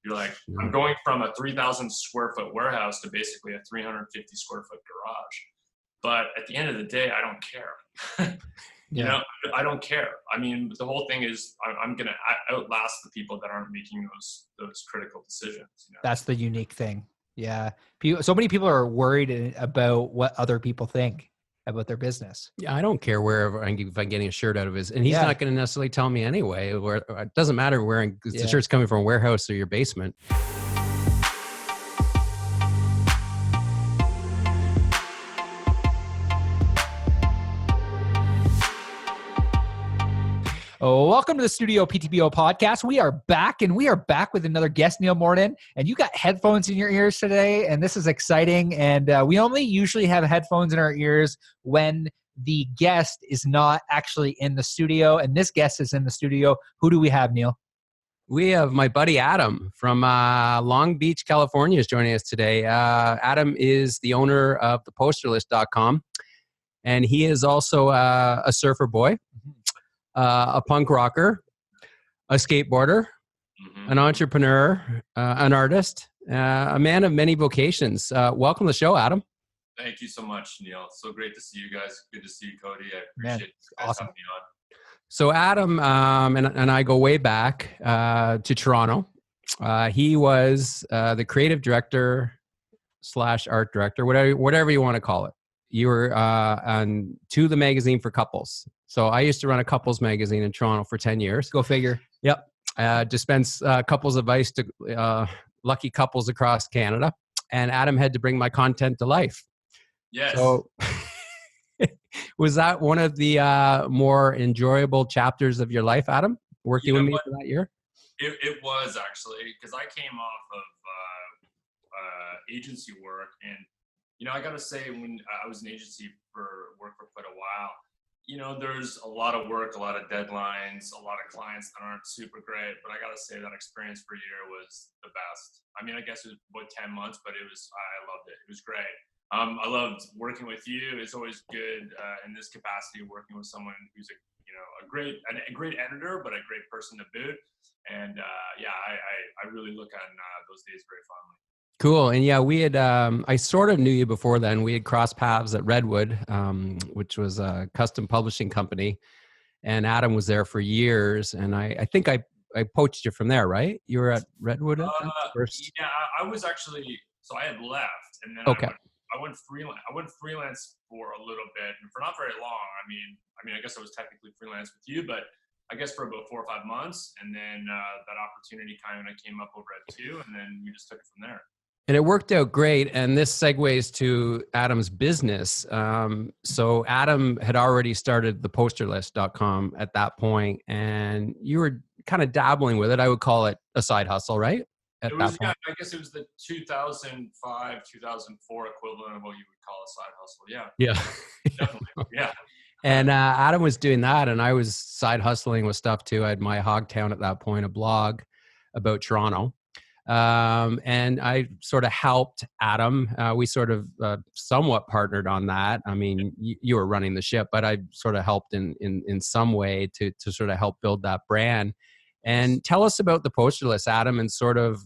You're like, Yeah. I'm going from a 3,000 square foot warehouse to basically a 350 square foot garage. But at the end of the day, I don't care. You know, I don't care. I mean, the whole thing is I'm going to outlast the people that aren't making those critical decisions. You know? That's the unique thing. Yeah. So many people are worried about what other people think about their business. Yeah, I don't care wherever if I'm getting a shirt out of his, and he's not going to necessarily tell me anyway. Where it doesn't matter where the shirt's coming from, a warehouse or your basement. Oh, welcome to the StudioPTBO podcast. We are back, and we are back with another guest, Neil Morton. And you got headphones in your ears today, and this is exciting. And we only usually have headphones in our ears when the guest is not actually in the studio, and this guest is in the studio. Who do we have, Neil? We have my buddy Adam from Long Beach, California is joining us today. Adam is the owner of the posterlist.com, and he is also a surfer boy. A punk rocker, a skateboarder, an entrepreneur, an artist, a man of many vocations. Welcome to the show, Adam. Thank you so much, Neil. So great to see you guys. Good to see you, Cody. I appreciate you guys having me on. So Adam and I go way back to Toronto. He was the creative director / art director, whatever you want to call it. You were on To the magazine for couples. So I used to run a couples magazine in Toronto for 10 years. Go figure. Yep. Dispense couples advice to lucky couples across Canada. And Adam had to bring my content to life. Yes. So was that one of the more enjoyable chapters of your life, Adam? Working with me for that year? It was actually, because I came off of agency work, and I got to say, when I was in agency for quite a while, there's a lot of work, a lot of deadlines, a lot of clients that aren't super great, but I got to say that experience for a year was the best. I mean, I guess it was about 10 months, but I loved it. It was great. I loved working with you. It's always good in this capacity, working with someone who's a great editor, but a great person to boot. And I really look on those days very fondly. Cool. And yeah, we had, I sort of knew you before then. We had crossed paths at Redwood, which was a custom publishing company. And Adam was there for years. And I think I poached you from there, right? You were at Redwood at first? Yeah, I was actually, so I had left, and then I went freelance. I went freelance for a little bit, and for not very long. I mean, I guess I was technically freelance with you, but I guess for about 4 or 5 months. And then that opportunity kind of came up over at 2, and then we just took it from there. And it worked out great. And this segues to Adam's business. So Adam had already started the posterlist.com at that point, and you were kind of dabbling with it. I would call it a side hustle, right? It was, I guess it was the 2005, 2004 equivalent of what you would call a side hustle. Yeah. Yeah. Definitely. Yeah. And Adam was doing that, and I was side hustling with stuff too. I had my Hogtown at that point, a blog about Toronto. And I sort of helped Adam. We sort of somewhat partnered on that. I mean, you were running the ship, but I sort of helped in some way to sort of help build that brand. And tell us about the poster list, Adam, and sort of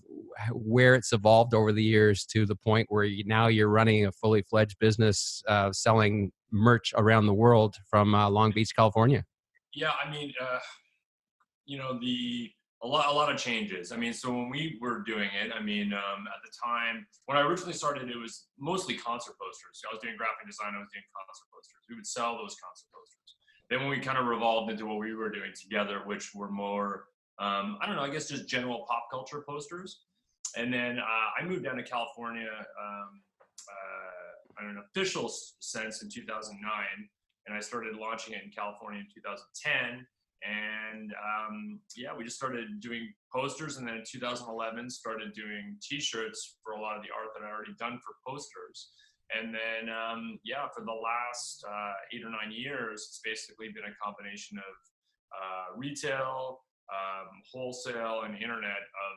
where it's evolved over the years to the point where now you're running a fully fledged business selling merch around the world from Long Beach, California. Yeah, I mean, a lot of changes. I mean, so when we were doing it, I mean, at the time when I originally started, it was mostly concert posters. So I was doing graphic design. I was doing concert posters. We would sell those concert posters. Then when we kind of revolved into what we were doing together, which were more, I don't know, I guess just general pop culture posters. And then I moved down to California in an official sense in 2009, and I started launching it in California in 2010. And we just started doing posters, and then in 2011 started doing T-shirts for a lot of the art that I already done for posters. And then for the last 8 or 9 years, it's basically been a combination of retail, wholesale, and internet of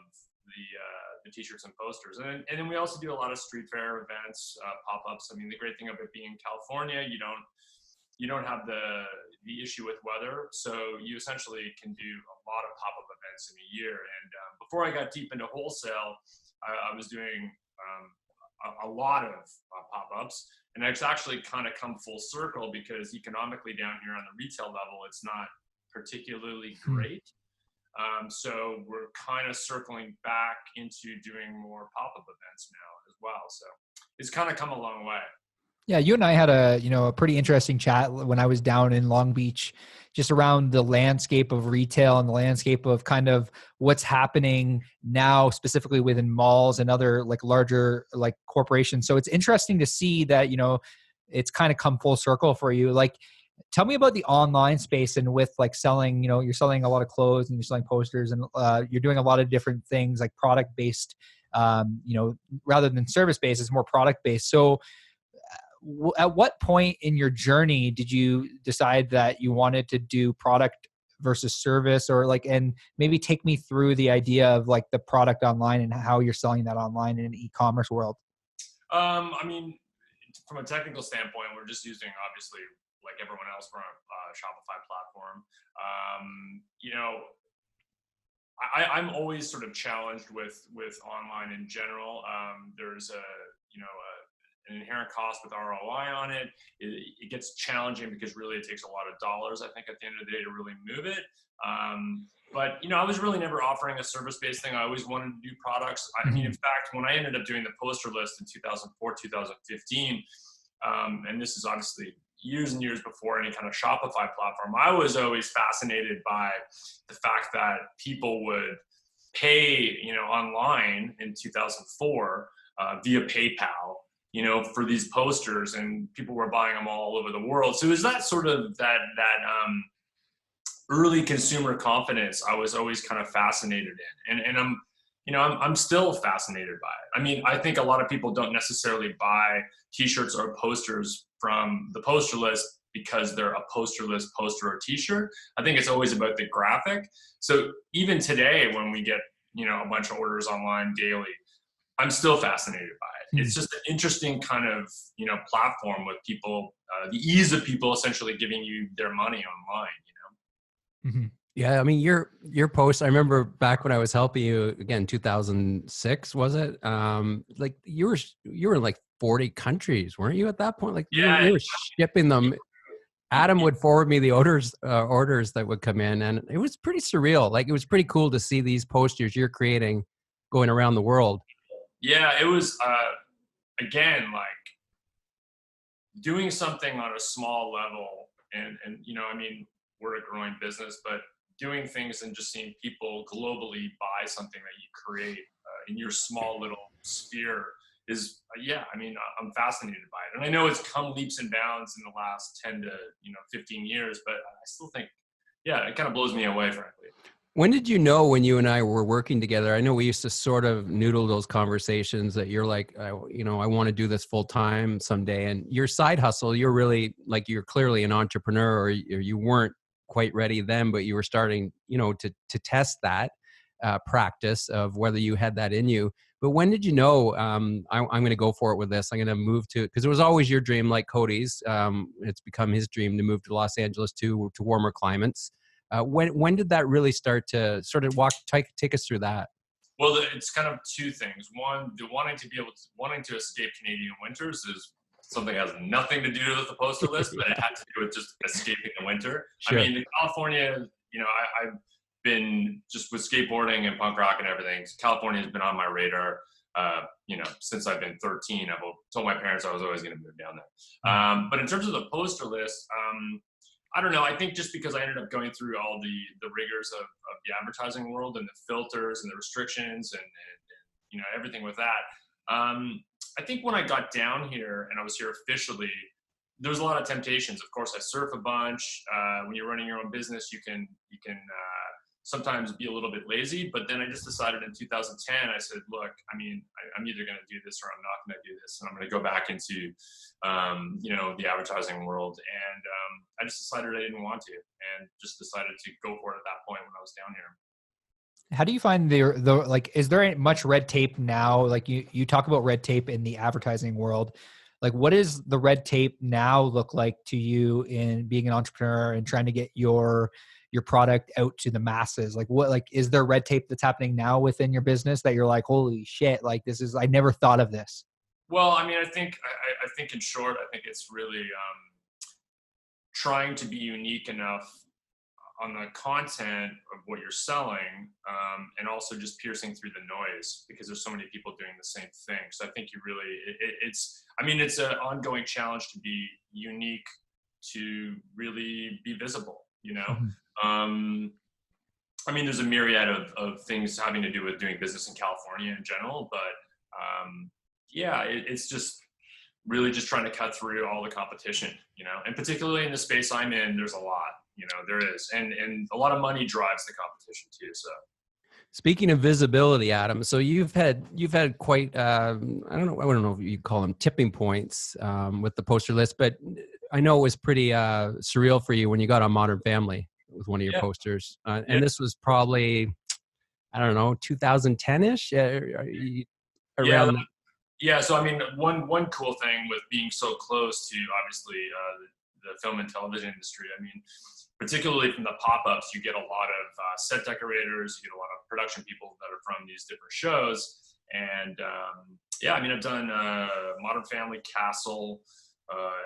the T-shirts and posters. And then we also do a lot of street fair events, pop-ups. I mean, the great thing of it being in California, you don't have the issue with weather, so you essentially can do a lot of pop-up events in a year. And before I got deep into wholesale, I was doing a lot of pop-ups, and it's actually kind of come full circle because economically down here on the retail level, it's not particularly great. So we're kind of circling back into doing more pop-up events now as well. So it's kind of come a long way. Yeah, you and I had a pretty interesting chat when I was down in Long Beach, just around the landscape of retail and the landscape of kind of what's happening now, specifically within malls and other like larger like corporations. So it's interesting to see that, it's kind of come full circle for you. Like, tell me about the online space and with like selling, you're selling a lot of clothes and you're selling posters and you're doing a lot of different things like product based, rather than service based, it's more product based. So at what point in your journey did you decide that you wanted to do product versus service, or like, and maybe take me through the idea of like the product online and how you're selling that online in an e-commerce world? I mean, from a technical standpoint, we're just using, obviously, like everyone else, from a Shopify platform. I'm always sort of challenged with online in general. There's an inherent cost with ROI on it. It gets challenging because really it takes a lot of dollars, I think, at the end of the day to really move it. But I was really never offering a service-based thing. I always wanted to do products. I mean, in fact, when I ended up doing the poster list in 2004, 2015, and this is obviously years and years before any kind of Shopify platform, I was always fascinated by the fact that people would pay, online in 2004 via PayPal, for these posters, and people were buying them all over the world. So it was that sort of that early consumer confidence I was always kind of fascinated in, and I'm still fascinated by it. I mean, I think a lot of people don't necessarily buy T-shirts or posters from the poster list because they're a poster list poster or T-shirt. I think it's always about the graphic. So even today, when we get a bunch of orders online daily, I'm still fascinated by it. It's just an interesting kind of, platform with people, the ease of people essentially giving you their money online, Mm-hmm. Yeah. I mean, your post, I remember back when I was helping you again, 2006, was it? Like you were in like 40 countries, weren't you at that point? Like you were shipping them. Adam would forward me the orders that would come in, and it was pretty surreal. Like it was pretty cool to see these posters you're creating going around the world. Yeah, it was, again, like doing something on a small level, and I mean, we're a growing business, but doing things and just seeing people globally buy something that you create in your small little sphere is, I mean, I'm fascinated by it. And I know it's come leaps and bounds in the last 10 to 15 years, but I still think, it kind of blows me away, frankly. When did you know, when you and I were working together? I know we used to sort of noodle those conversations that you're like, I want to do this full time someday. And your side hustle, you're really like, you're clearly an entrepreneur, or you weren't quite ready then, but you were starting, to test that practice of whether you had that in you. But when did you know, I'm going to go for it with this? I'm going to move to, because it was always your dream, like Cody's. It's become his dream to move to Los Angeles to warmer climates. When did that really start to sort of take us through that? Well, it's kind of two things. One, the wanting to escape Canadian winters is something that has nothing to do with the poster list, but it had to do with just escaping the winter. Sure. I mean, in California, I've been just with skateboarding and punk rock and everything. California has been on my radar, since I've been 13. I've told my parents I was always going to move down there. But in terms of the poster list, I don't know. I think just because I ended up going through all the rigors of the advertising world and the filters and the restrictions and everything with that. I think when I got down here and I was here officially, there was a lot of temptations. Of course, I surf a bunch. When you're running your own business, you can sometimes be a little bit lazy. But then I just decided in 2010, I said, look, I mean, I'm either going to do this or I'm not going to do this. And I'm going to go back into, the advertising world. And I just decided I didn't want to, and just decided to go for it at that point when I was down here. How do you find the like, is there much red tape now? Like you talk about red tape in the advertising world. Like, what does the red tape now look like to you in being an entrepreneur and trying to get your your product out to the masses? Like is there red tape that's happening now within your business that you're like, holy shit, like I never thought of this? Well, I mean, I think in short, I think it's really trying to be unique enough on the content of what you're selling, and also just piercing through the noise, because there's so many people doing the same thing. So I think you really, it's an ongoing challenge to be unique, to really be visible, you know? Mm-hmm. I mean, there's a myriad of things having to do with doing business in California in general, but yeah, it's just really just trying to cut through all the competition, you know, and particularly in the space I'm in, there's a lot, you know, there is, and a lot of money drives the competition too. So speaking of visibility, Adam, so you've had quite, I don't know if you call them tipping points with the poster list, but I know it was pretty surreal for you when you got on Modern Family with one of your posters. And this was probably, I don't know, 2010-ish? Around that. Yeah, so I mean, one cool thing with being so close to, obviously, the film and television industry, I mean, particularly from the pop-ups, you get a lot of set decorators, you get a lot of production people that are from these different shows. And yeah, I mean, I've done Modern Family, Castle,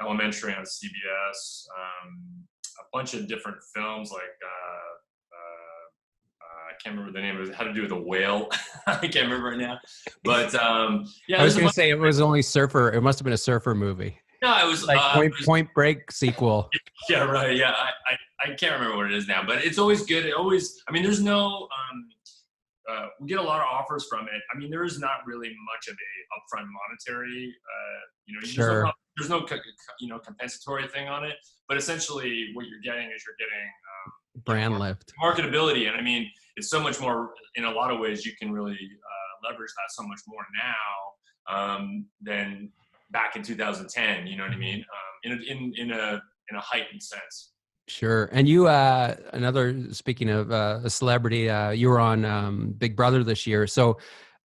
Elementary on CBS, a bunch of different films like I can't remember the name of it. It had to do with a whale. I can't remember it now. But yeah, I was going to say it was only Surfer. It must have been a Surfer movie. No, it was like Point Break sequel. Yeah, right. Yeah, I can't remember what it is now, but it's always good. It always, I mean, there's no, we get a lot of offers from it. I mean, there is not really much of a upfront monetary, you know, sure. There's no, you know, compensatory thing on it, but essentially what you're getting is you're getting brand lift, marketability. And I mean, it's so much more, in a lot of ways, you can really leverage that so much more now than back in 2010, you know what I mean? In a heightened sense. Sure. And you, speaking of a celebrity, you were on Big Brother this year. So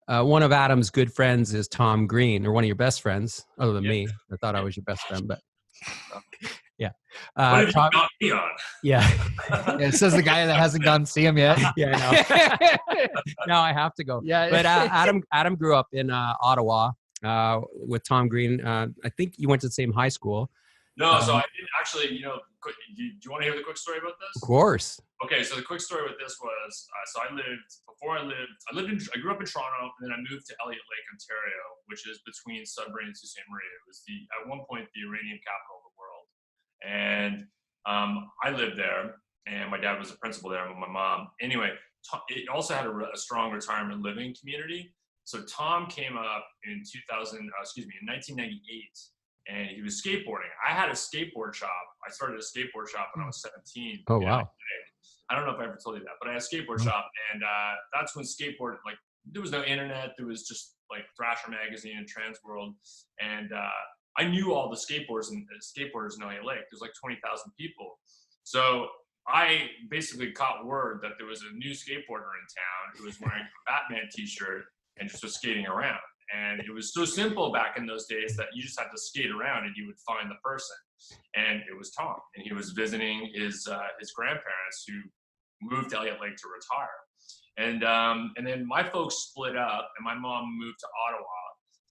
one of Adam's good friends is Tom Green, or one of your best friends, other than me. I thought I was your best friend, but yeah. What have you got me on? Yeah. It says the guy that hasn't gone to see him yet. Yeah, I know. Now I have to go. Yeah. But Adam grew up in Ottawa with Tom Green. I think you went to the same high school. No, so I didn't actually, you know, do you want to hear the quick story about this? Of course. Okay, so the quick story with this was, so I grew up in Toronto, and then I moved to Elliott Lake, Ontario, which is between Sudbury and Sault Ste. Marie. It was at one point the uranium capital of the world. And I lived there, and my dad was a principal there with my mom. Anyway, it also had a strong retirement living community. So Tom came up in 1998. And he was skateboarding. I had a skateboard shop. I started a skateboard shop when I was 17. Oh, wow. I don't know if I ever told you that, but I had a skateboard shop. And that's when skateboard, like, there was no internet. There was just, like, Thrasher Magazine and Trans World. And I knew all the skateboarders in Elliott Lake. There's, like, 20,000 people. So I basically caught word that there was a new skateboarder in town who was wearing a Batman t-shirt and just was skating around. And it was so simple back in those days that you just had to skate around and you would find the person. And it was Tom. And he was visiting his grandparents who moved to Elliott Lake to retire. And then my folks split up, and my mom moved to Ottawa.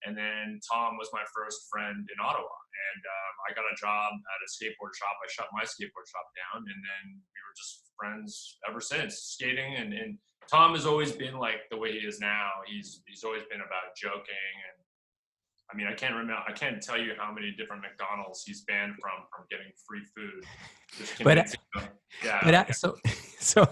And then Tom was my first friend in Ottawa. And I got a job at a skateboard shop. I shut my skateboard shop down, and then we were just friends ever since, skating. And Tom has always been like the way he is now. He's always been about joking, and I mean, I can't tell you how many different McDonald's he's banned from getting free food. So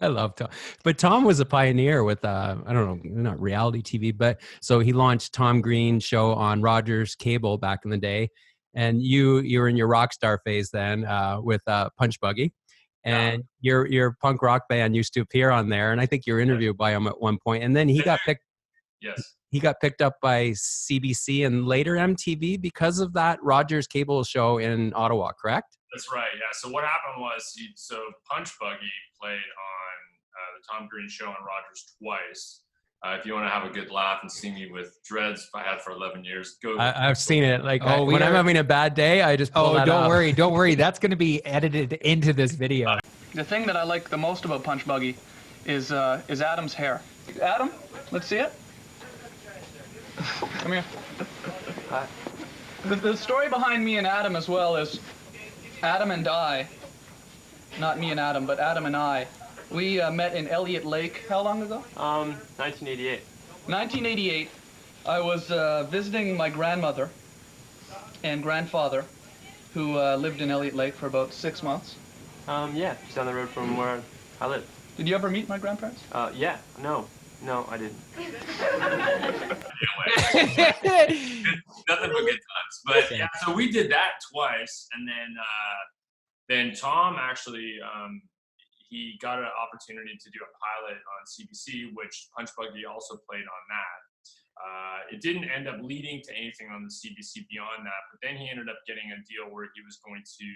I love Tom, but Tom was a pioneer with I don't know, not reality TV, but so he launched Tom Green show on Rogers Cable back in the day, and you were in your rock star phase then with Punch Buggy. And your punk rock band used to appear on there, and I think you were interviewed by him at one point. And then he got picked. Yes. He got picked up by CBC and later MTV because of that Rogers Cable show in Ottawa. Correct? That's right. Yeah. So what happened was, Punch Buggy played on the Tom Green show on Rogers twice, If you want to have a good laugh and see me with dreads I had for 11 years, go. I've seen it. Like when I'm are- having a bad day, I just pull that don't up. worry, don't worry. That's going to be edited into this video. The thing that I like the most about Punch Buggy is Adam's hair. Adam, let's see it. Come here. Hi. The story behind me and Adam as well is Adam and I, not me and Adam, but Adam and I, we met in Elliott Lake. How long ago? 1988. 1988. I was visiting my grandmother and grandfather, who lived in Elliott Lake for about 6 months. Yeah, just down the road from where I live. Did you ever meet my grandparents? Yeah, no, I didn't. Nothing but good times. But yeah, so we did that twice, and then Tom actually he got an opportunity to do a pilot on CBC, which Punch Buggy also played on that. It didn't end up leading to anything on the CBC beyond that, but then he ended up getting a deal where he was going to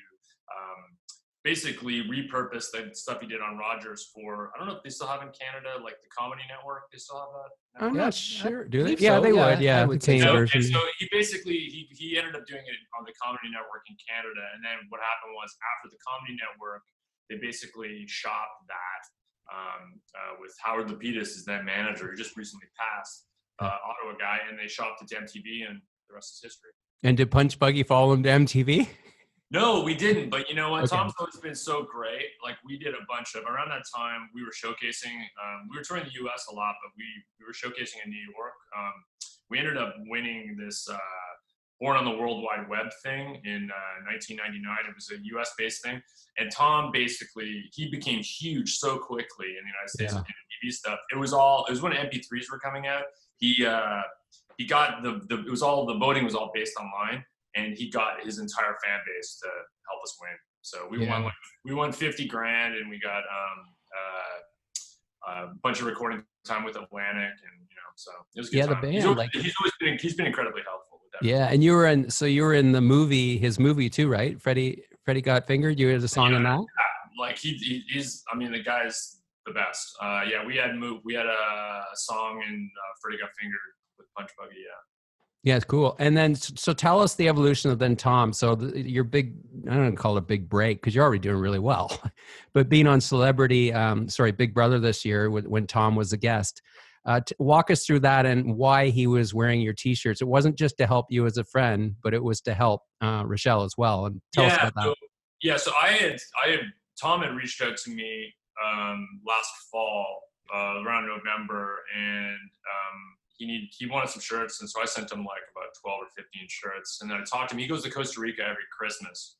basically repurpose the stuff he did on Rogers for, I don't know if they still have in Canada, like the Comedy Network. They still have that? I'm not sure. Do they? believe Yeah, so. they Yeah, would. Yeah, I would the say Canadian so. version. So he basically, he ended up doing it on the Comedy Network in Canada. And then what happened was after the Comedy Network, they basically shopped that with Howard Lapidus, his then manager, who just recently passed, Ottawa guy, and they shopped it to MTV, and the rest is history. And did Punch Buggy follow him to MTV? No, we didn't. But you know what? Okay. Tom's always been so great. Like we did a bunch of, around that time, we were showcasing, we were touring the US a lot, but we were showcasing in New York. We ended up winning this Born on the World Wide Web thing in 1999. It was a US based thing. And Tom basically, he became huge so quickly in the United States with TV stuff. It was when MP3s were coming out. He got it was all, the voting was all based online. And he got his entire fan base to help us win. So we won 50 grand, and we got a bunch of recording time with Atlantic, and so it was a good time. The band. He's been incredibly helpful with that. Yeah, and you were in the movie, his movie too, right? Freddie Got Fingered. You had a song in that. Yeah, like he's. I mean, the guy's the best. We had a song in Freddie Got Fingered with Punch Buggy. Yeah. Yeah, it's cool. And then, so tell us the evolution of then Tom. So your big, I don't call it a big break because you're already doing really well, but being on Big Brother this year when Tom was a guest, walk us through that and why he was wearing your t-shirts. It wasn't just to help you as a friend, but it was to help Rochelle as well. And tell us about that. So Tom had reached out to me last fall, around November, and he wanted some shirts, and so I sent him like about 12 or 15 shirts. And then I talked to him. He goes to Costa Rica every Christmas,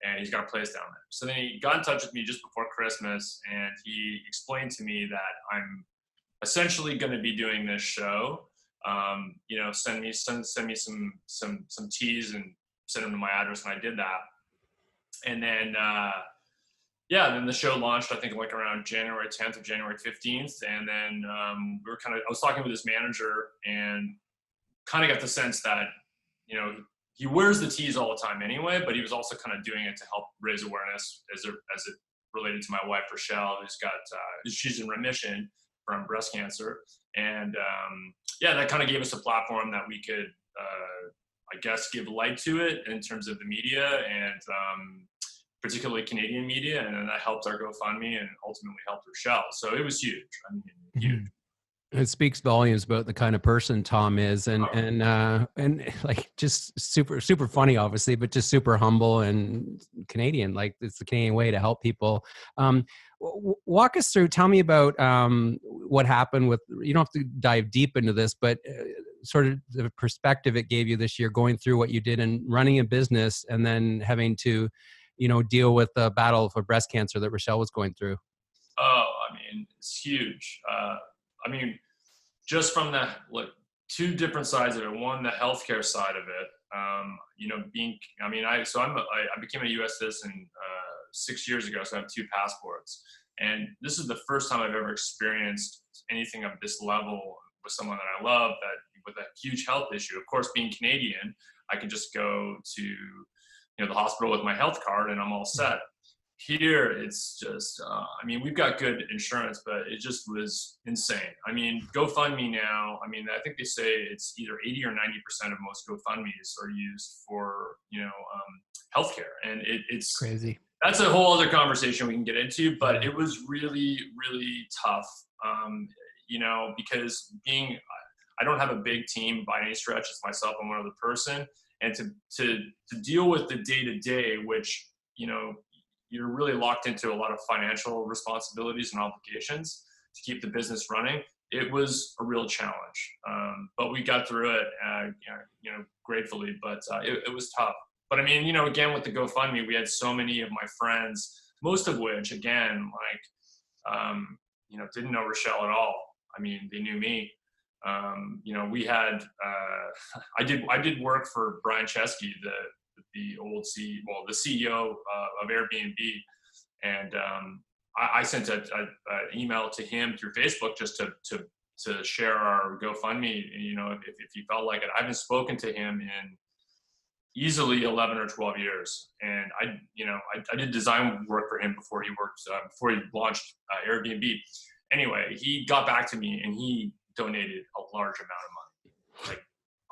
and he's got a place down there. So then he got in touch with me just before Christmas, and he explained to me that I'm essentially going to be doing this show. Send me some teas and send them to my address, and I did that. And then then the show launched, I think, like around January 10th or January 15th. And then I was talking with his manager and kind of got the sense that, he wears the tees all the time anyway, but he was also kind of doing it to help raise awareness as it related to my wife, Rochelle, she's in remission from breast cancer. And that kind of gave us a platform that we could, I guess, give light to it in terms of the media and, particularly Canadian media, and then that helped our GoFundMe and ultimately helped Rochelle. So it was huge. I mean, huge. It speaks volumes about the kind of person Tom is, and like just super, super funny, obviously, but just super humble and Canadian. Like it's the Canadian way to help people. Walk us through. Tell me about what happened with. You don't have to dive deep into this, but sort of the perspective it gave you this year, going through what you did and running a business, and then having to deal with the battle for breast cancer that Rochelle was going through. Oh, I mean, it's huge. Just from the two different sides of it. One, the healthcare side of it. I became a U.S. citizen 6 years ago, so I have 2 passports. And this is the first time I've ever experienced anything of this level with someone that I love, that with a huge health issue. Of course, being Canadian, I can just go to the hospital with my health card and I'm all set. Here, it's just, I mean, we've got good insurance, but it just was insane. I mean, GoFundMe now, I mean, I think they say it's either 80 or 90% of most GoFundMes are used for, healthcare. And it's Crazy. That's a whole other conversation we can get into, but it was really, really tough, because I don't have a big team by any stretch. It's myself and one other person. And to deal with the day-to-day, which, you're really locked into a lot of financial responsibilities and obligations to keep the business running. It was a real challenge, but we got through it, gratefully. But it was tough. But I mean, again, with the GoFundMe, we had so many of my friends, most of which, again, didn't know Rochelle at all. I mean, they knew me. We had, I did work for Brian Chesky, the the CEO of Airbnb. And I sent an email to him through Facebook just to share our GoFundMe, if he felt like it. I haven't spoken to him in easily 11 or 12 years. And I did design work for him before he launched Airbnb. Anyway, he got back to me and he donated a large amount of money, like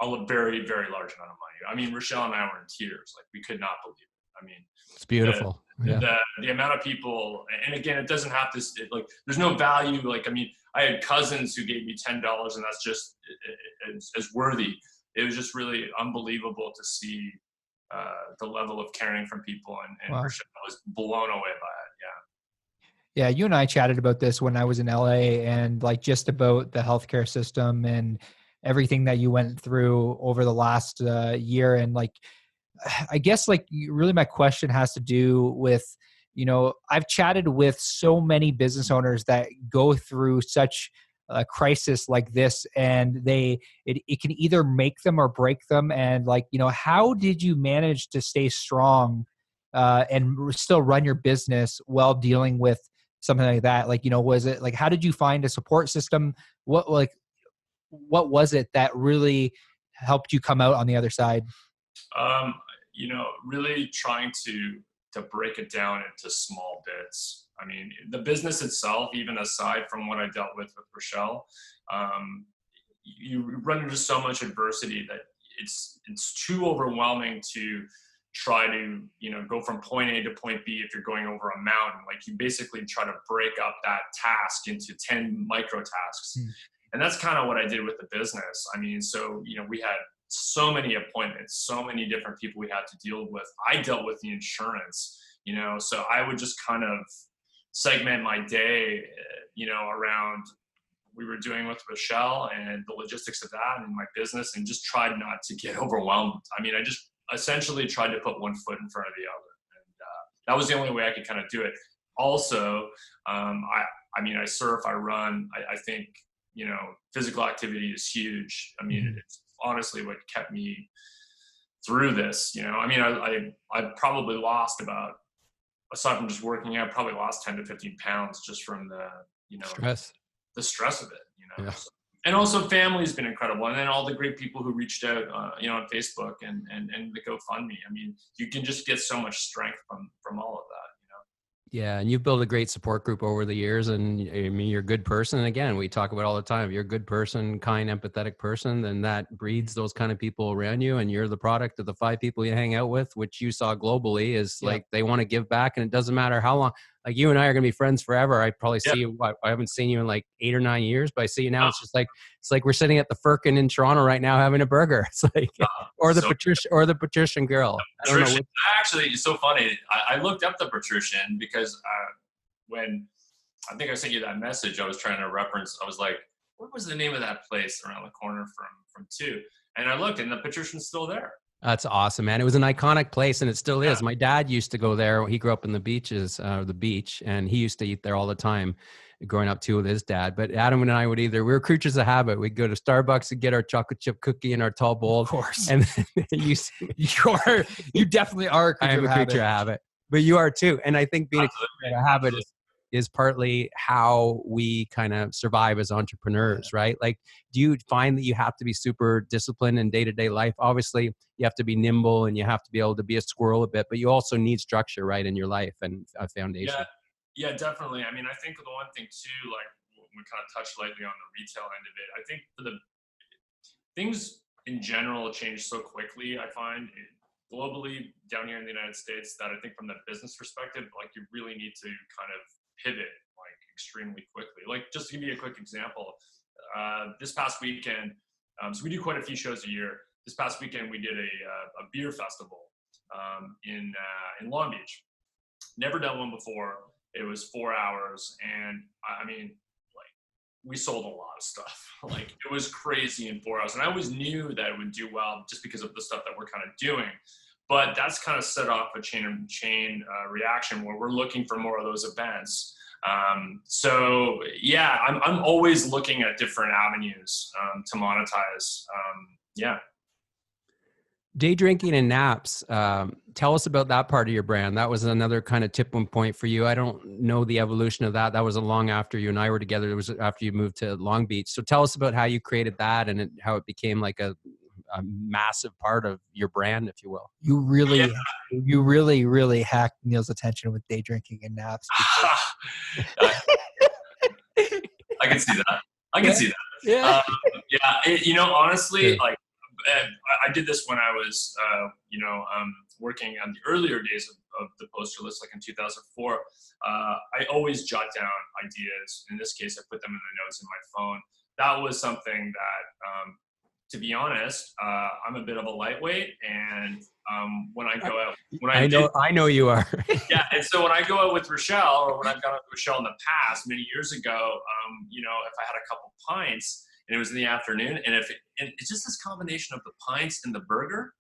a very, very large amount of money. I mean, Rochelle and I were in tears. Like, we could not believe it. I mean, it's beautiful. The amount of people, and again, it doesn't have to, there's no value. Like, I mean, I had cousins who gave me $10 and that's just as worthy. It was just really unbelievable to see the level of caring from people, and Wow. Rochelle was blown away by it. Yeah, you and I chatted about this when I was in LA, and just about the healthcare system and everything that you went through over the last year. And I guess really my question has to do with, I've chatted with so many business owners that go through such a crisis like this, and it can either make them or break them. And how did you manage to stay strong and still run your business while dealing with something like that? Was it how did you find a support system? What was it that really helped you come out on the other side? Really trying to break it down into small bits. I mean, the business itself, even aside from what I dealt with Rochelle, you run into so much adversity that it's too overwhelming to try to, go from point A to point B if you're going over a mountain. Like, you basically try to break up that task into 10 micro tasks. And that's kind of what I did with the business. I mean, so, we had so many appointments, so many different people we had to deal with. I dealt with the insurance, so I would just kind of segment my day, around we were doing with Rochelle and the logistics of that and my business, and just tried not to get overwhelmed. I mean, I just essentially tried to put one foot in front of the other. And that was the only way I could kind of do it. Also, I surf, I run. I think, physical activity is huge. I mean, it's honestly what kept me through this. I mean, I probably lost about, aside from just working out, probably lost 10 to 15 pounds just from the stress of it, Yeah. And also family's been incredible. And then all the great people who reached out, on Facebook and the GoFundMe. I mean, you can just get so much strength from all of that. Yeah, and you've built a great support group over the years, and I mean, you're a good person. And again, we talk about all the time. You're a good person, kind, empathetic person, then that breeds those kind of people around you. And you're the product of the 5 people you hang out with, which you saw globally is they want to give back, and it doesn't matter how long. Like, you and I are going to be friends forever. I probably see you. I haven't seen you in 8 or 9 years, but I see you now. It's just like we're sitting at the Firkin in Toronto right now having a burger. It's or the Patrician girl. I don't know. Actually, it's so funny. I looked up the Patrician because when I think I sent you that message, I was trying to reference. I was like, what was the name of that place around the corner from 2? And I looked, and the Patrician's still there. That's awesome, man. It was an iconic place, and it still is. My dad used to go there. He grew up in the beach, and he used to eat there all the time growing up too with his dad. But Adam and I we were creatures of habit. We'd go to Starbucks and get our chocolate chip cookie and our tall bowl. Of course. And then you definitely are a creature I am a creature of habit. But you are too. And I think being a creature of habit is partly how we kind of survive as entrepreneurs, right? Like, do you find that you have to be super disciplined in day-to-day life? Obviously, you have to be nimble and you have to be able to be a squirrel a bit, but you also need structure, right, in your life and a foundation. Yeah, definitely. I mean, I think the one thing too, like we kind of touched lightly on the retail end of it. I think for the things in general change so quickly. I find globally down here in the United States that I think from the business perspective, like you really need to kind of pivot like extremely quickly. Like just to give you a quick example, this past weekend, so we do quite a few shows a year. This past weekend we did a beer festival in Long Beach. Never done one before. It was 4 hours, and I mean, like we sold a lot of stuff. Like it was crazy in 4 hours, and I always knew that it would do well just because of the stuff that we're kind of doing. But that's kind of set off a chain reaction where we're looking for more of those events. So yeah, I'm always looking at different avenues to monetize. Yeah. Day drinking and naps. Tell us about that part of your brand. That was another kind of tipping point for you. I don't know the evolution of that. That was long after you and I were together. It was after you moved to Long Beach. So tell us about how you created that and how it became like a massive part of your brand, if you will. You really hacked Neil's attention with day drinking and naps. I can see that. I can see that. Yeah. Honestly, like I did this when I was, working on the earlier days of the poster list, like in 2004. I always jot down ideas. In this case, I put them in the notes in my phone. That was something that, to be honest, I'm a bit of a lightweight, and when I go out, I know you are. Yeah, and so when I go out with Rochelle, or when I've gone out with Rochelle in the past, many years ago, if I had a couple pints and it was in the afternoon, and it's just this combination of the pints and the burger,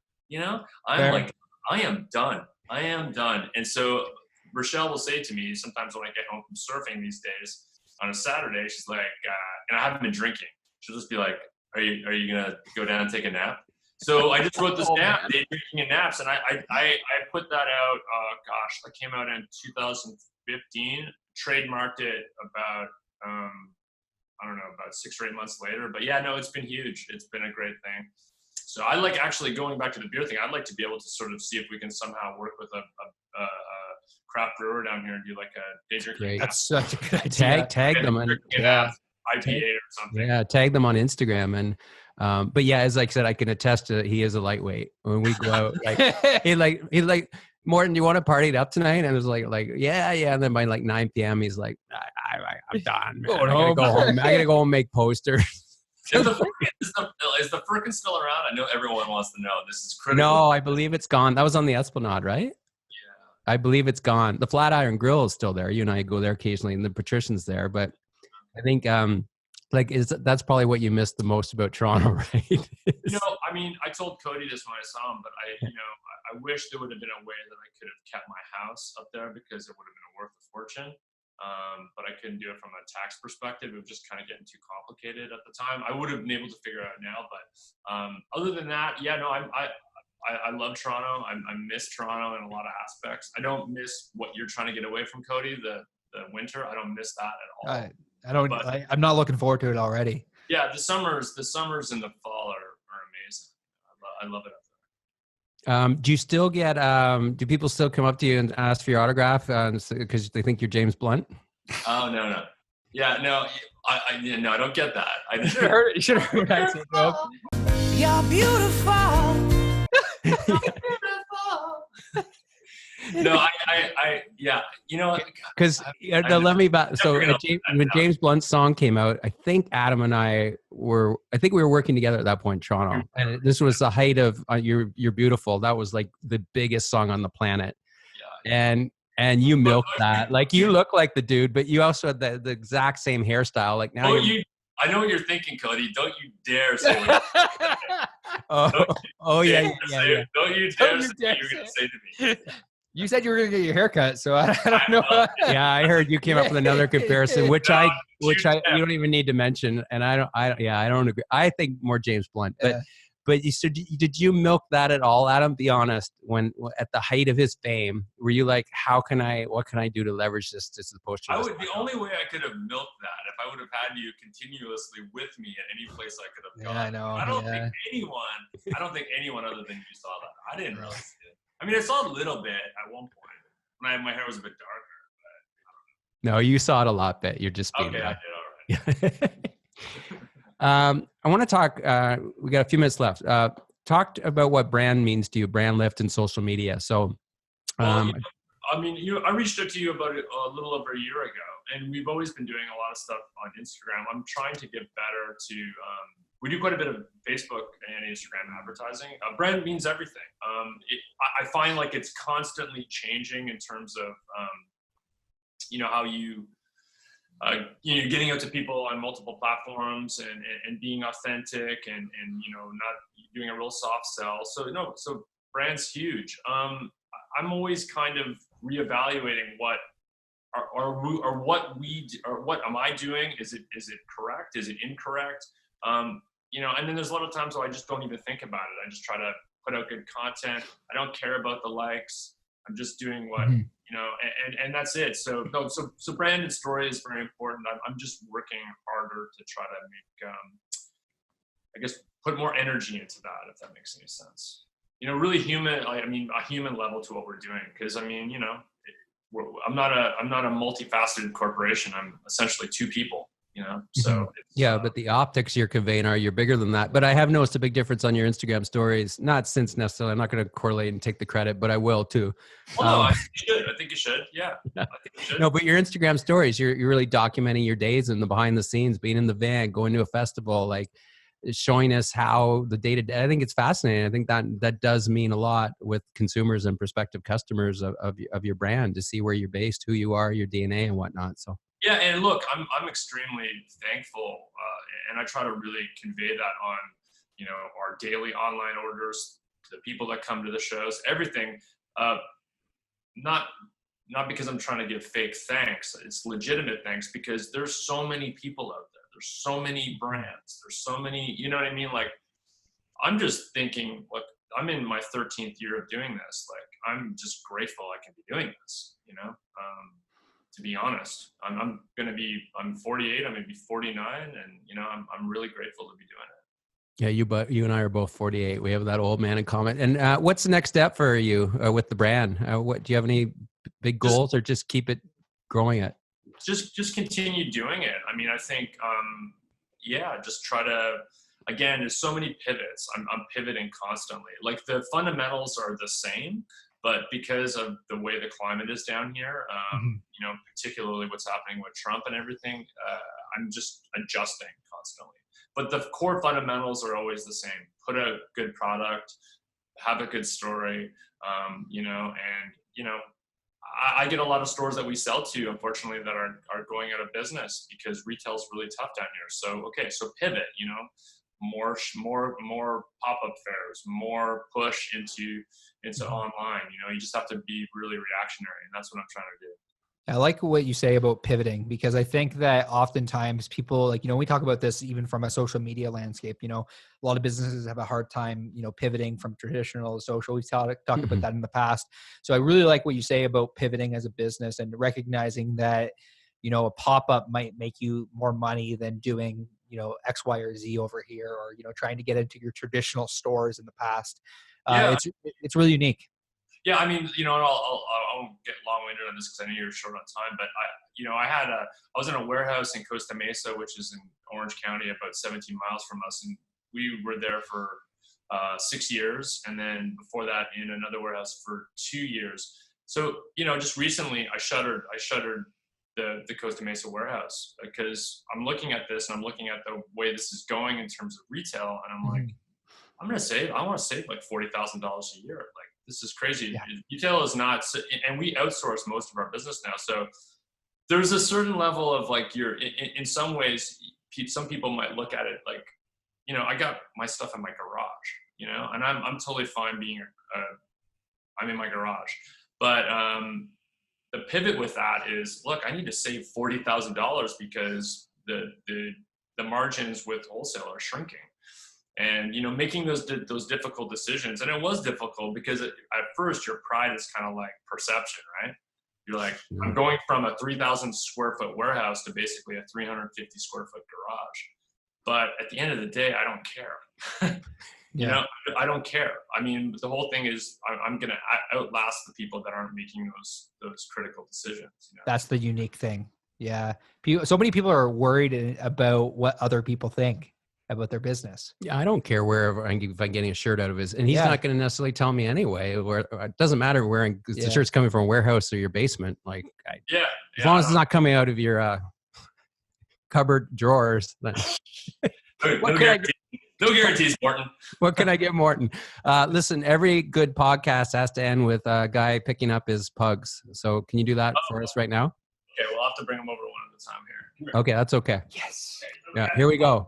I am done. I am done. And so Rochelle will say to me sometimes when I get home from surfing these days on a Saturday, she's like, and I haven't been drinking. She'll just be like, Are you gonna go down and take a nap? So I just wrote this down, day drinking and naps, and I put that out. That came out in 2015. Trademarked it about about 6 or 8 months later. But yeah, no, it's been huge. It's been a great thing. So I like actually going back to the beer thing. I'd like to be able to sort of see if we can somehow work with a craft brewer down here and do like a day drinking. That's such a good idea. Tag them and IPA or something. Yeah, tag them on Instagram. And but yeah, as I said, I can attest to he is a lightweight. When we go out, he's like, Morton, do you want to party it up tonight? And it was like yeah. And then by like 9 p.m. he's like, I'm done. Man. I gotta go home. I gotta go home and make posters. Is the Firkin still around? I know everyone wants to know. This is critical. No, I believe it's gone. That was on the Esplanade, right? Yeah. I believe it's gone. The Flatiron Grill is still there. You and I go there occasionally, and the Patrician's there. But I think that's probably what you missed the most about Toronto, right? I mean, I told Cody this when I saw him, but I wish there would have been a way that I could have kept my house up there because it would have been worth a fortune. But I couldn't do it from a tax perspective. It was just kind of getting too complicated at the time. I would have been able to figure it out now, but other than that, yeah, no, I love Toronto. I miss Toronto in a lot of aspects. I don't miss what you're trying to get away from, Cody, the winter. I don't miss that at all. I'm not looking forward to it already. Yeah, the summers and the fall are amazing. I love it up there. Do you still get? Do people still come up to you and ask for your autograph because they think you're James Blunt? Oh no. Yeah, no. I don't get that. You should have heard that. You're beautiful. No, because let me back. So when James Blunt's song came out, I think Adam and I were working together at that point in Toronto, and this was the height of "You're Beautiful." That was like the biggest song on the planet, and you milked that. Like you look like the dude, but you also had the exact same hairstyle. Like now, I know what you're thinking, Cody. Don't you dare say what yeah. Don't you dare say what you're going to say to me. You said you were going to get your haircut, so I don't know. Yeah, I heard you came up with another comparison, which you don't even need to mention. And I don't agree. I think more James Blunt, but But did you milk that at all, Adam? Be honest. When at the height of his fame, were you like, what can I do to leverage this as opposed to? The only way I could have milked that if I would have had you continuously with me at any place I could have gone. Yeah, I know. I don't think anyone other than you saw that. I didn't really see it. I mean, I saw a little bit at one point when my hair was a bit darker. No, you saw it a lot, bit. You're just being okay. I did. All right. I want to talk. We got a few minutes left. Talked about what brand means to you, brand lift and social media. So, I reached out to you about it a little over a year ago, and we've always been doing a lot of stuff on Instagram. I'm trying to get better to. We do quite a bit of Facebook and Instagram advertising. Brand means everything. I find like it's constantly changing in terms of, how you. Getting out to people on multiple platforms and being authentic and not doing a real soft sell. So brand's huge. I'm always kind of reevaluating what am I doing? Is it correct? Is it incorrect? And then there's a lot of times where I just don't even think about it. I just try to put out good content. I don't care about the likes. I'm just doing what, and that's it. So brand and story is very important. I'm just working harder to try to make, put more energy into that, if that makes any sense. Really human, a human level to what we're doing. Cause I'm not a multifaceted corporation. I'm essentially two people. So but the optics you're conveying you're bigger than that. But I have noticed a big difference on your Instagram stories, not since necessarily, I'm not going to correlate and take the credit, but I will too. Well, no, I think you should. Yeah. I think you should. No, but your Instagram stories, you're really documenting your days and the behind the scenes, being in the van, going to a festival, like showing us how the day to day. I think it's fascinating. I think that does mean a lot with consumers and prospective customers of your brand to see where you're based, who you are, your DNA and whatnot. So. Yeah, and look, I'm extremely thankful, and I try to really convey that on, our daily online orders, the people that come to the shows, everything. Not because I'm trying to give fake thanks. It's legitimate thanks because there's so many people out there. There's so many brands. There's so many. You know what I mean? Like, I'm just thinking, look, I'm in my 13th year of doing this. Like, I'm just grateful I can be doing this. To be honest, I'm 48, I'm going to be 49. And, I'm really grateful to be doing it. Yeah. You and I are both 48. We have that old man in common. And what's the next step for you with the brand? Do you have any big goals or just keep it growing it? Just continue doing it. I think, just try to, again, there's so many pivots. I'm pivoting constantly. Like the fundamentals are the same, but because of the way the climate is down here, particularly what's happening with Trump and everything, I'm just adjusting constantly. But the core fundamentals are always the same. Put a good product, have a good story, I get a lot of stores that we sell to, unfortunately, that are going out of business because retail's really tough down here. So pivot, more pop-up fairs, more push into online. You just have to be really reactionary, and that's what I'm trying to do. I like what you say about pivoting, because I think that oftentimes people we talk about this even from a social media landscape. A lot of businesses have a hard time, pivoting from traditional to social. We've talked about that in the past. So I really like what you say about pivoting as a business and recognizing that, a pop-up might make you more money than doing, X, Y, or Z over here, or, trying to get into your traditional stores in the past. It's really unique. Yeah, I won't get long-winded on this because I know you're short on time, but I was in a warehouse in Costa Mesa, which is in Orange County, about 17 miles from us, and we were there for 6 years, and then before that in another warehouse for 2 years. So just recently I shuttered the Costa Mesa warehouse because I'm looking at this and I'm looking at the way this is going in terms of retail, and I'm like, I want to save like $40,000 a year. Like, this is crazy. Yeah. Retail is not, and we outsource most of our business now. So there's a certain level of like, in some ways, some people might look at it like, I got my stuff in my garage, and I'm totally fine being, I'm in my garage. But the pivot with that is, look, I need to save $40,000 because the margins with wholesale are shrinking. and making those difficult decisions. And it was difficult because at first your pride is kind of like perception, right? You're like, I'm going from a 3,000 square foot warehouse to basically a 350 square foot garage. But at the end of the day, I don't care. I don't care. I mean, the whole thing is I'm going to outlast the people that aren't making those critical decisions. That's the unique thing. Yeah. So many people are worried about what other people think about their business. Yeah, I don't care wherever if I'm getting a shirt out of his, and he's not going to necessarily tell me anyway. Where it doesn't matter wearing the shirt's coming from a warehouse or your basement. Like, as long as it's not coming out of your cupboard drawers. Then no guarantees, Morton. What can I get, Morton? Listen, every good podcast has to end with a guy picking up his pugs. So can you do that for us right now? Okay, we'll have to bring them over one at a time here. Okay, that's okay. Yes. Yeah, here we go.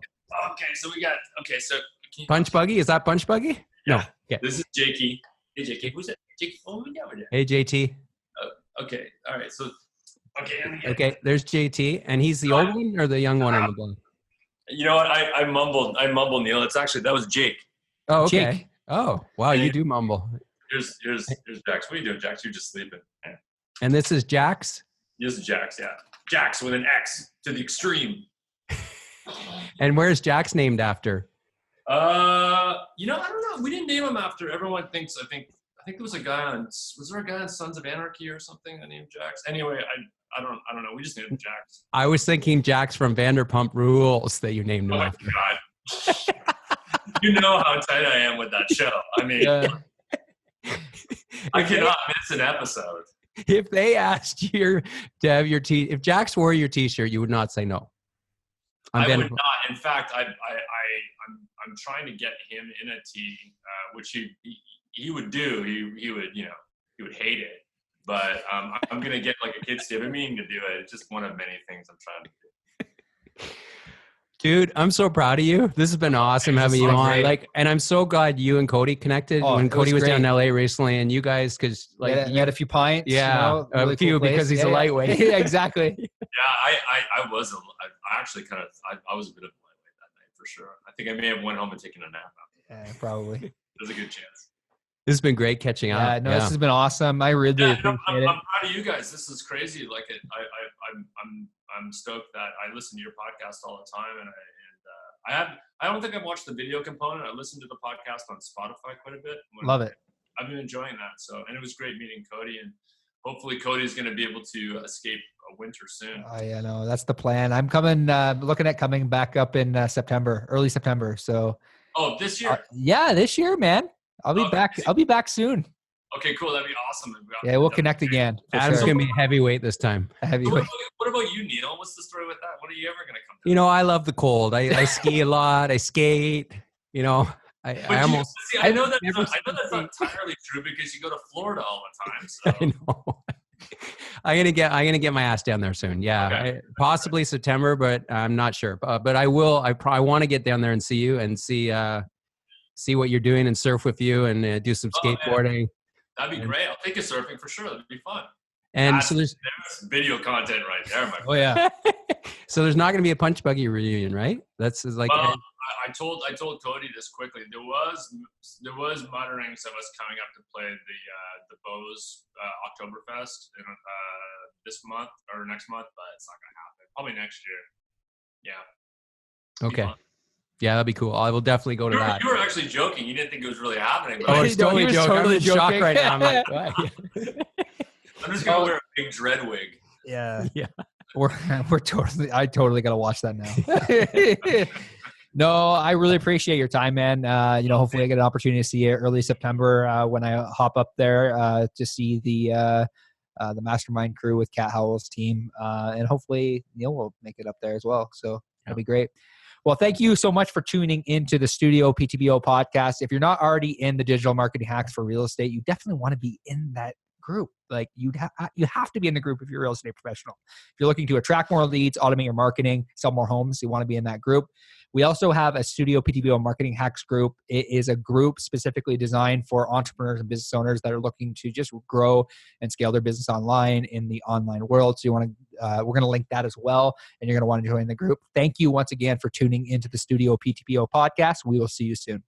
Okay, so we got. Okay, so Punch Buggy. Is that Punch Buggy? Yeah. No. Okay. This is Jakey. Hey, Jakey. Who's it? Jakey. Oh, we got there. Hey, JT. Okay. All right. So. Okay. There's JT, and he's the old one or the young one on the block. You know what? I mumbled, Neil. It's actually that was Jake. Oh, okay. Jake. Oh, wow. You do mumble. Here's Jax. What are you doing, Jax? You're just sleeping. Yeah. And this is Jax. This is Jax. Yeah. Jax with an X to the extreme. And where's Jax named after? I don't know. We didn't name him after. Everyone thinks. I think there was a guy on. Was there a guy on Sons of Anarchy or something that named Jax? Anyway, I don't know. We just named him Jax. I was thinking Jax from Vanderpump Rules that you named him after. God. You know how tight I am with that show. I mean, I cannot miss an episode. If they asked you to have your if Jax wore your T-shirt, you would not say no. I would not. In fact, I'm trying to get him in a tee, which he would do. He would hate it. But I'm gonna get like a kid's tee. I've been meaning to do it. It's just one of many things I'm trying to do. Dude, I'm so proud of you. This has been awesome having you on. Like, and I'm so glad you and Cody connected when Cody was down in LA recently, and you guys, because like you had a few pints. Yeah, really a few cool because he's a lightweight. Yeah, exactly. Yeah, I was actually kind of I was a bit of a lightweight that night for sure. I think I may have went home and taken a nap after. Yeah, probably. There's a good chance. This has been great catching up. This has been awesome. I really appreciate it. I'm proud of you guys. This is crazy. Like I'm stoked that I listen to your podcast all the time, and I don't think I've watched the video component. I listened to the podcast on Spotify quite a bit. Love it. I've been enjoying that. So, and it was great meeting Cody, and hopefully Cody's going to be able to escape a winter soon. Oh yeah, no, that's the plan. I'm looking at coming back up in early September. So. Oh, this year? This year, man. I'll be back. I'll be back soon. Okay, cool. That'd be awesome. Yeah, we'll connect again. Adam's going to be a heavyweight this time. Heavyweight. What about you, Neil? What's the story with that? When are you ever going to come down? I love the cold. I ski a lot. I skate. I know that's not entirely true because you go to Florida all the time. So. I know. I'm gonna get my ass down there soon. Yeah, okay. Possibly September, but I'm not sure. But I will. I want to get down there and see you and see what you're doing and surf with you and do some skateboarding. Man. That'd be great. I'll take you surfing for sure. That'd be fun. And so there's video content right there, my friend. Oh yeah. So there's not going to be a Punch Buggy reunion, right? That's like. I told Cody this quickly. There was mutterings of us coming up to play the Bose Oktoberfest this month or next month, but it's not going to happen. Probably next year. Yeah. Okay. Yeah, that'd be cool. I will definitely go to that. You were actually joking. You didn't think it was really happening. But I was totally joking. Totally I'm in shock right now. I'm like, what? I'm just gonna wear a big dread wig. Yeah. Yeah. I totally gotta watch that now. No, I really appreciate your time, man. Hopefully I get an opportunity to see you early September when I hop up there to see the mastermind crew with Cat Howell's team, and hopefully Neil will make it up there as well. So that'd be great. Well, thank you so much for tuning into the Studio PTBO podcast. If you're not already in the digital marketing hacks for real estate, you definitely want to be in that group. Like you have to be in the group if you're a real estate professional. If you're looking to attract more leads, automate your marketing, sell more homes, you want to be in that group. We also have a Studio PTBO marketing hacks group. It is a group specifically designed for entrepreneurs and business owners that are looking to just grow and scale their business online in the online world. So you want we're going to link that as well, and you're going to want to join the group. Thank you once again for tuning into the Studio PTBO podcast. We will see you soon.